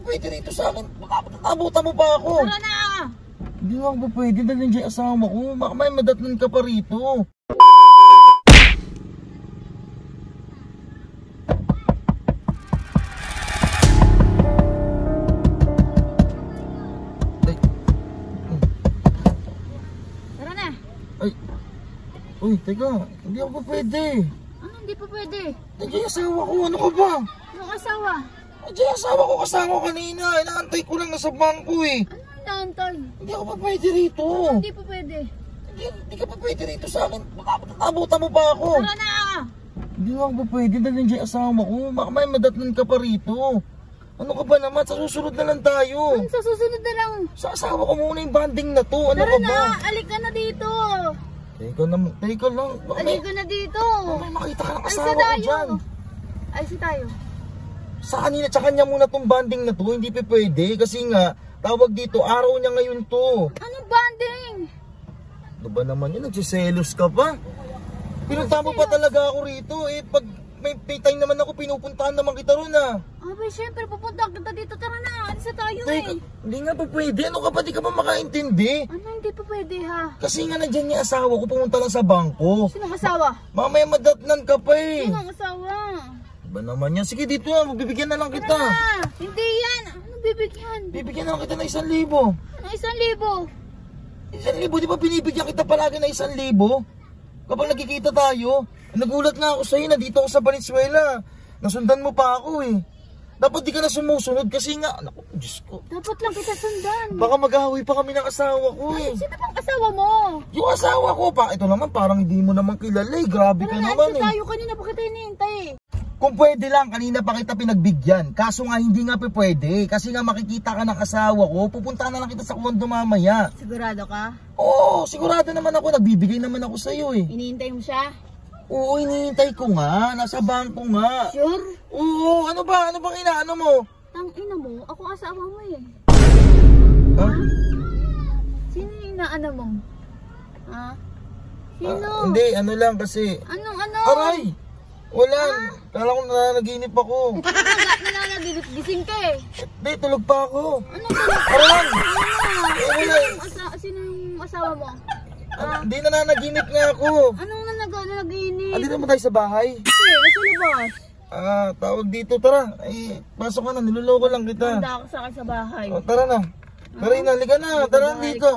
pwede rito sa akin. Abutan mo pa ako. Tara na! Hindi nga ako pwede. Dahil nandiyan yung asawa ko. Baka may madatnan ka pa rito. Tara na! Ay. Uy, teka. Hindi ako pwede. Ano hindi pa pwede? Nandiyan yung asawa ko. Ano ka ba? Anong asawa? Nandiyan yung asawa ko kasama ko kanina. Inaantay ko lang nasa bangko eh. Ano inaantay? Hindi ako pa pwede rito. Hindi pa pwede. Hindi ka pa pwede rito sa akin. Abutan mo pa ako. Tara na! Hindi nga ako pwede dahil nandiyan yung asawa ko. Baka may madatnan ka pa rito. Ano ka ba naman? Sa susunod na lang tayo. Ano sa susunod na lang? Sa asawa ko muna yung banding na to. Ano Tara ka ba? na! Alik ka na dito! Teka lang. Baka Alik ka na dito! may makita ka ng Alisa asawa ko tayo! dyan. Alisa tayo! Sa kanila, sa kanya muna tong banding na to. Hindi pa pwede. Kasi nga, tawag dito, araw niya ngayon to. Anong banding? Ano ba naman yun? Nagsiselos ka pa? Pinunta mo pa talaga ako rito. Eh, pag may time naman ako, pinupuntahan naman kita ron ah. Abay, syempre, pupunta kita dito. Tara na! Alisa tayo Teka, eh! hindi nga pa pwede. Ano ka ba? Di ka ba makaintindi? Ano hindi pa pwede ha? Kasi nga nandyan yung asawa ko, pumunta lang sa bangko. Sinong asawa? Mamaya madatnan ka pa eh. Sinong asawa? Ba naman yan? Sige dito na, magbibigyan na lang kita. Tara! Hindi yan! Ano bibigyan? Bibigyan na lang kita ng 1,000. Ano 1,000? 1,000, di ba binibigyan kita palagi ng 1,000? Kapag nagkikita tayo, nagulat nga ako sa'yo na dito ako sa Valenzuela. Nasundan mo pa ako eh. Dapat di ka na sumusunod kasi nga, naku, Diyos ko. Dapat lang kita sundan. Baka mag-away pa kami ng asawa ko eh. Sino bang asawa mo? Yung asawa ko pa, ito naman parang hindi mo naman kilala eh. Grabe ka Tara na, naman alisa eh. tayo. Kanina pa kita hinihintay eh. Kung pwede lang, kanina pa kita pinagbigyan. Kaso nga hindi nga pwede. Kasi nga makikita ka ng asawa ko, pupunta na lang kita sa kondo mamaya. Sigurado ka? Oo, sigurado naman ako. Nagbibigay naman ako sa'yo eh. Hinihintay mo siya? Oo, hinihintay ko nga. Nasa bangko nga. Sure? Oo, ano ba? Ano bang inaano mo? Tangina mo, ako asawa mo eh. Ha? Sino yung inaano mo? Ha? Sino? Hindi, ano lang kasi. Anong ano? Aray! Wala. Kala ko nananaginip ako. Nananaginip, gising ka eh. Hindi, tulog pa ako. Anong tulog? Aray! Sino yung sino yung asawa mo? Hindi, nananaginip nga ako. Anong nanaginip? Andito naman tayo sa bahay. Kasi, nasa labas. Tawag dito, tara. Ay, pasok ka na, niloloko lang kita. Handa ako sa akin sa bahay. Tara na. Tara na, halika na. Tara dito.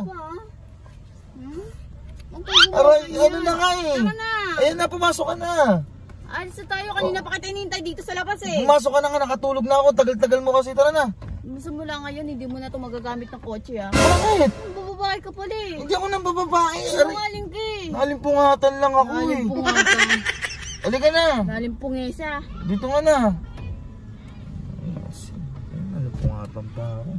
Aray, ano na nga eh. Tara na. Ayan na, pumasok ka na. Alis na tayo, kanina pa kita hinihintay dito sa labas eh. Pumasok ka na nga, nakatulog na ako. Tagal-tagal mo kasi, tara na. Simula ngayon, hindi mo na ito magagamit ng kotse ah. Bakit? Bababae ka pala eh. Hindi ako nang bababae. Sinungaling ka eh. Nalimpungatan lang ako eh. Nalimpungatan. Halika na. Nalimpungesa. Dito nga na. Nalimpungatan pa ako.